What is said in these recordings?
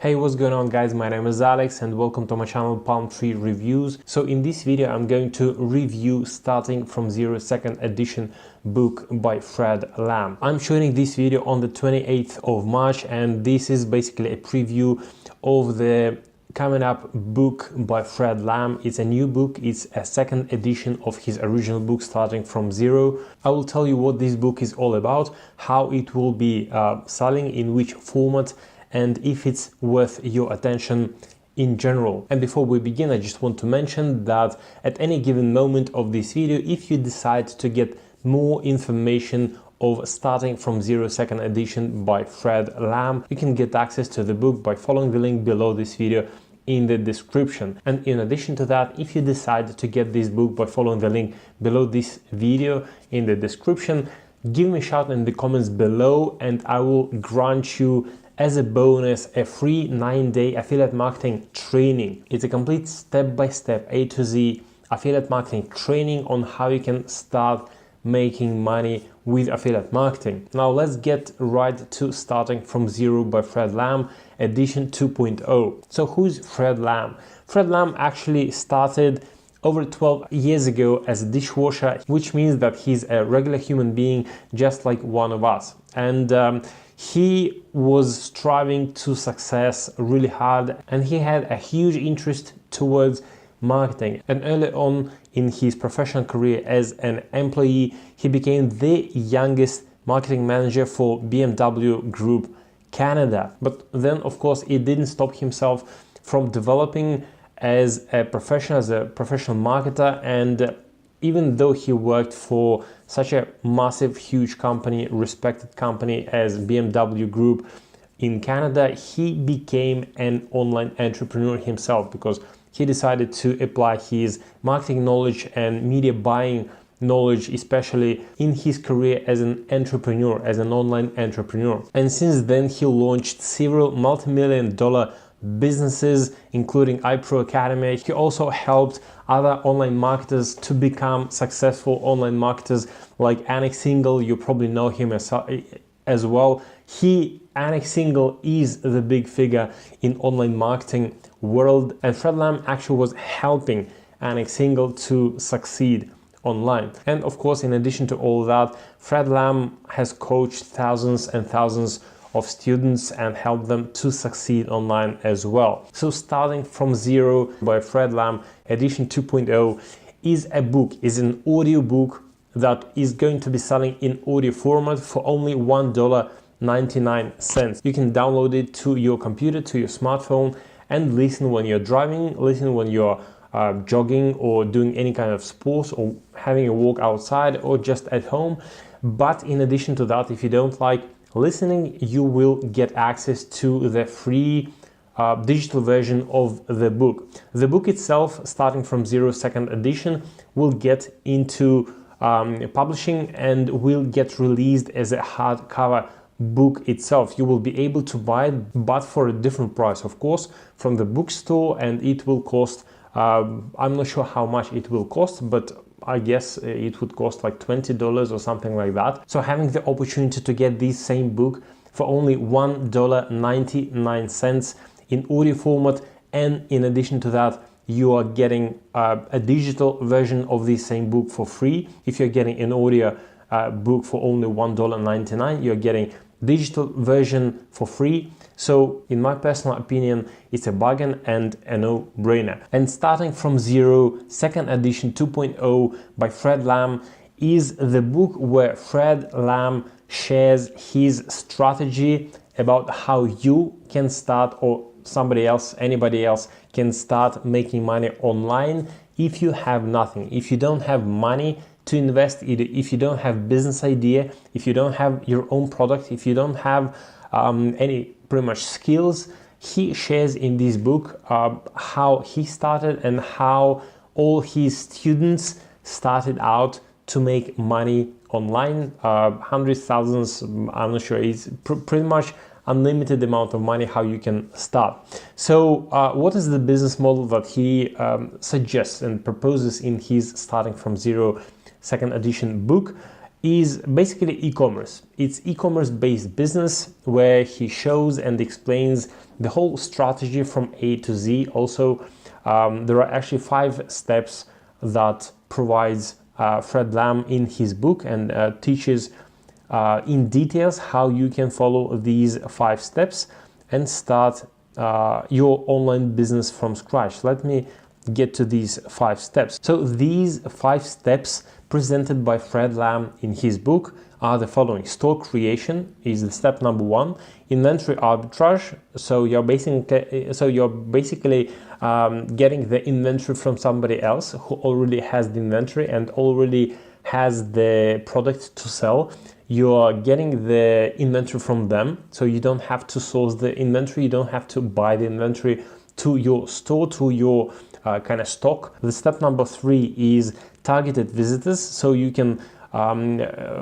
Hey, what's going on guys, my name is Alex and welcome to my channel Palm Tree Reviews. So in this video I'm going to review Starting from Zero second edition book by Fred Lam. I'm shooting this video on the 28th of March and this is basically a preview of the coming up book by Fred Lam. It's a new book, it's a second edition of his original book Starting from Zero. I will tell you what this book is all about, how it will be selling, in which format, and if it's worth your attention in general. And before we begin, I just want to mention that at any given moment of this video, if you decide to get more information of Starting from Zero second edition by Fred Lam, you can get access to the book by following the link below this video in the description. And in addition to that, if you decide to get this book by following the link below this video in the description, give me a shout in the comments below and I will grant you as a bonus a free 9-day affiliate marketing training. It's a complete step-by-step A to Z affiliate marketing training on how you can start making money with affiliate marketing. Now let's get right to Starting from Zero by Fred Lam edition 2.0. So who's Fred Lam? Fred Lam actually started over 12 years ago as a dishwasher, which means that he's a regular human being just like one of us. And he was striving to success really hard and he had a huge interest towards marketing. And early on in his professional career as an employee, he became the youngest marketing manager for BMW Group Canada. But then, of course, it didn't stop himself from developing as a professional marketer. And even though he worked for such a massive, huge company, respected company as BMW Group in Canada, he became an online entrepreneur himself because he decided to apply his marketing knowledge and media buying knowledge, especially in his career as an entrepreneur, as an online entrepreneur. And since then, he launched several multi-million-dollar businesses, including iPro Academy. He also helped other online marketers to become successful online marketers like Anik Singhal. You probably know him as well. Anik Singhal is the big figure in online marketing world, and Fred Lam actually was helping Anik Singhal to succeed online. And of course, in addition to all that, Fred Lam has coached thousands and thousands of students and help them to succeed online as well. So Starting from Zero by Fred Lam edition 2.0 is a book, is an audio book that is going to be selling in audio format for only $1.99. You can download it to your computer, to your smartphone, and listen when you're driving, listen when you're jogging or doing any kind of sports or having a walk outside or just at home. But in addition to that, if you don't like listening, you will get access to the free digital version of the book. The book itself, Starting from Zero second edition, will get into publishing and will get released as a hardcover book itself. You will be able to buy it, but for a different price, of course, from the bookstore, and it will cost, I'm not sure how much it will cost, but I guess it would cost like $20 or something like that. So having the opportunity to get this same book for only $1.99 in audio format, and in addition to that, you are getting a digital version of this same book for free. If you're getting an audio book for only $1.99, you're getting digital version for free. So in my personal opinion, it's a bargain and a no-brainer. And Starting from Zero second edition 2.0 by Fred Lam is the book where Fred Lam shares his strategy about how you can start, or somebody else, anybody else can start making money online if you have nothing, if you don't have money to invest, if you don't have business idea, if you don't have your own product, if you don't have any pretty much skills. He shares in this book how he started and how all his students started out to make money online. Hundreds, thousands, I'm not sure, it's pretty much unlimited amount of money how you can start. So what is the business model that he suggests and proposes in his Starting from Zero second edition book? is basically e-commerce. It's e-commerce based business where he shows and explains the whole strategy from A to Z. Also, there are actually 5 steps that provides Fred Lam in his book, and teaches in details how you can follow these 5 steps and start your online business from scratch. Let me get to these 5 steps. So these 5 steps presented by Fred Lam in his book are the following. Store creation is the step number 1. Inventory arbitrage. So you're basically getting the inventory from somebody else who already has the inventory and already has the product to sell. You're getting the inventory from them, so you don't have to source the inventory, you don't have to buy the inventory to your store, to your kind of stock. The step number 3 is targeted visitors. So you can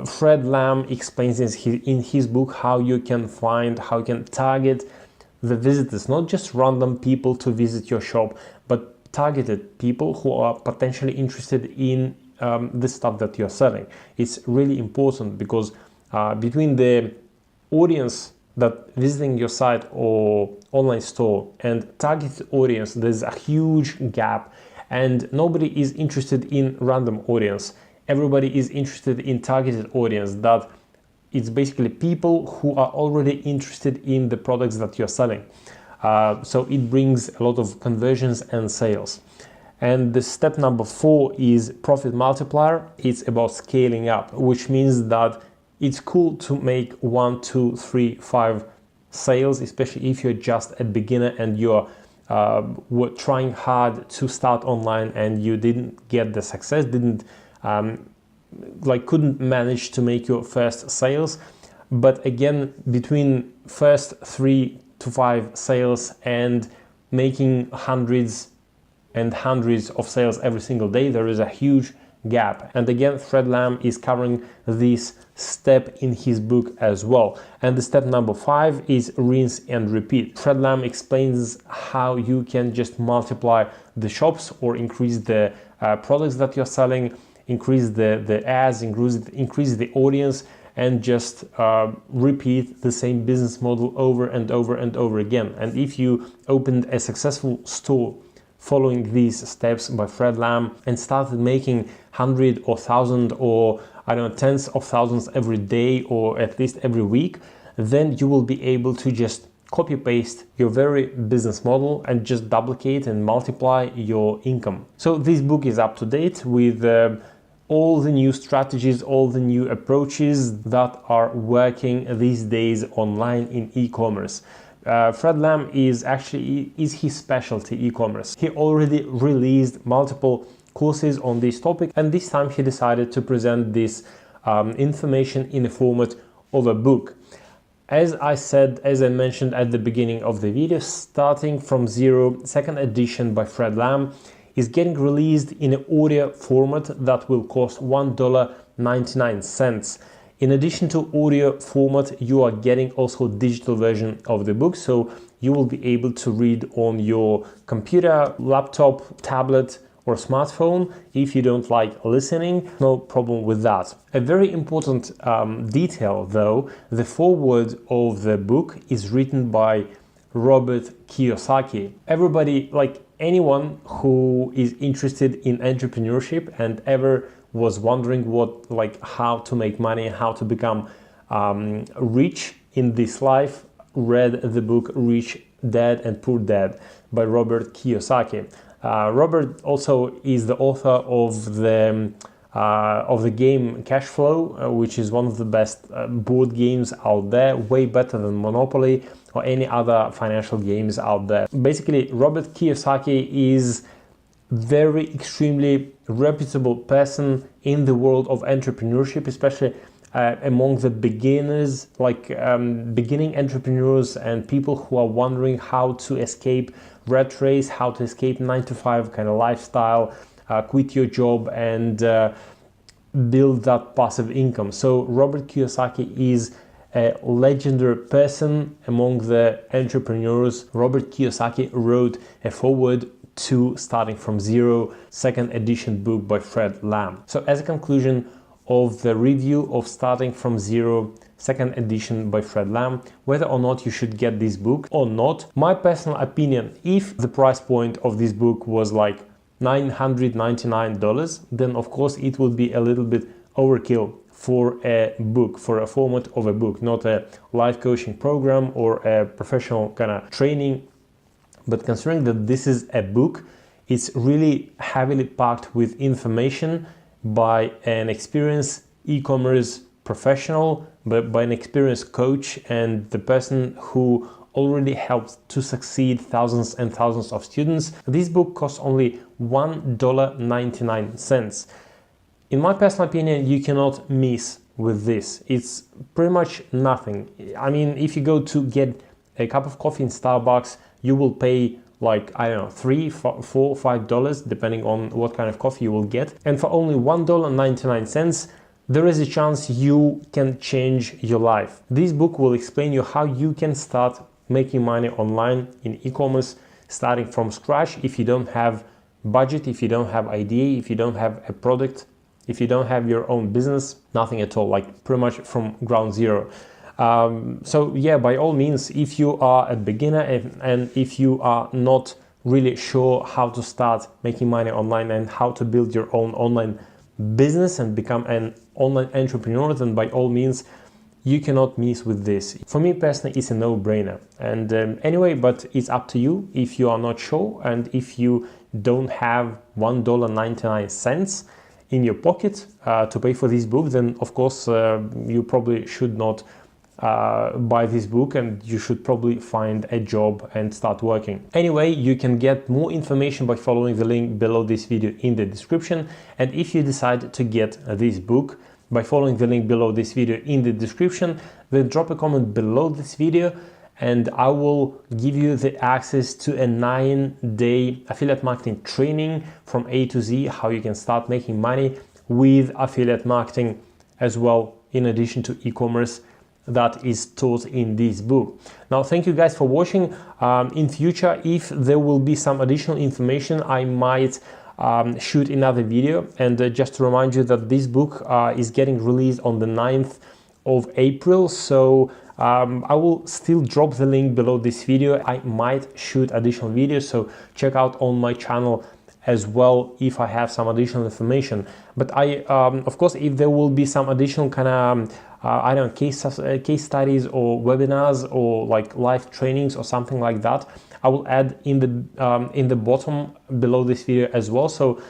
Fred Lam explains in his book how you can target the visitors, not just random people to visit your shop, but targeted people who are potentially interested in the stuff that you're selling. It's really important because between the audience that visiting your site or online store and targeted audience, there's a huge gap, and nobody is interested in random audience. Everybody is interested in targeted audience, that it's basically people who are already interested in the products that you're selling. So it brings a lot of conversions and sales. And the step number 4 is profit multiplier. It's about scaling up, which means that it's cool to make 1, 2, 3, 5 sales, especially if you're just a beginner and you're were trying hard to start online and you didn't get the success, couldn't manage to make your first sales. But again, between first 3 to 5 sales and making hundreds and hundreds of sales every single day, there is a huge gap. And again, Fred Lam is covering this step in his book as well. And the step number 5 is rinse and repeat. Fred Lam explains how you can just multiply the shops or increase the products that you're selling, increase the ads, increase the audience, and just repeat the same business model over and over and over again. And if you opened a successful store following these steps by Fred Lam and started making 100 or 1,000 or I don't know, tens of thousands every day or at least every week, then you will be able to just copy paste your very business model and just duplicate and multiply your income. So this book is up to date with all the new strategies, all the new approaches that are working these days online in e-commerce. Fred Lam is his specialty e-commerce. He already released multiple courses on this topic, and this time he decided to present this information in the format of a book. As I mentioned at the beginning of the video, Starting from Zero, second edition by Fred Lam, is getting released in an audio format that will cost $1.99. In addition to audio format, you are getting also digital version of the book, so you will be able to read on your computer, laptop, tablet, or smartphone. If you don't like listening, no problem with that. A very important detail though, the foreword of the book is written by Robert Kiyosaki. Everybody, like anyone who is interested in entrepreneurship and ever was wondering how to make money, how to become rich in this life, read the book Rich Dad and Poor Dad by Robert Kiyosaki. Robert also is the author of the game Cash Flow, which is one of the best board games out there, way better than Monopoly or any other financial games out there. Basically, Robert Kiyosaki is very extremely reputable person in the world of entrepreneurship, especially among the beginners, beginning entrepreneurs and people who are wondering how to escape rat race, how to escape 9-to-5 kind of lifestyle, quit your job and build that passive income. So Robert Kiyosaki is a legendary person among the entrepreneurs. Robert Kiyosaki wrote a foreword to Starting from Zero, second edition book by Fred Lam. So as a conclusion of the review of Starting from Zero, second edition by Fred Lam, whether or not you should get this book or not. My personal opinion, if the price point of this book was like $999, then of course it would be a little bit overkill for a book, for a format of a book, not a life coaching program or a professional kind of training. But considering that this is a book, it's really heavily packed with information by an experienced e-commerce professional, but by an experienced coach and the person who already helped to succeed thousands and thousands of students. This book costs only $1.99. In my personal opinion, you cannot miss with this. It's pretty much nothing. I mean, if you go to get a cup of coffee in Starbucks, you will pay like, I don't know, $3, $4, $5, depending on what kind of coffee you will get. And for only $1.99, there is a chance you can change your life. This book will explain you how you can start making money online in e-commerce, starting from scratch. If you don't have budget, if you don't have idea, if you don't have a product, if you don't have your own business, nothing at all, like pretty much from ground zero. So yeah, by all means, if you are a beginner and if you are not really sure how to start making money online and how to build your own online business and become an online entrepreneur, then by all means, you cannot miss with this. For me personally, it's a no-brainer. And anyway, but it's up to you if you are not sure and if you don't have $1.99 in your pocket to pay for this book, then of course you probably should not buy this book and you should probably find a job and start working. Anyway, you can get more information by following the link below this video in the description. And if you decide to get this book by following the link below this video in the description, then drop a comment below this video and I will give you the access to a 9-day affiliate marketing training from A to Z, how you can start making money with affiliate marketing as well, in addition to e-commerce that is taught in this book. Now, thank you guys for watching. In future, if there will be some additional information, I might shoot another video. And just to remind you that this book is getting released on the 9th of April. So I will still drop the link below this video. I might shoot additional videos, so check out on my channel as well if I have some additional information. But of course, if there will be some additional kind of I don't know, case studies or webinars or like live trainings or something like that, I will add in the bottom below this video as well. So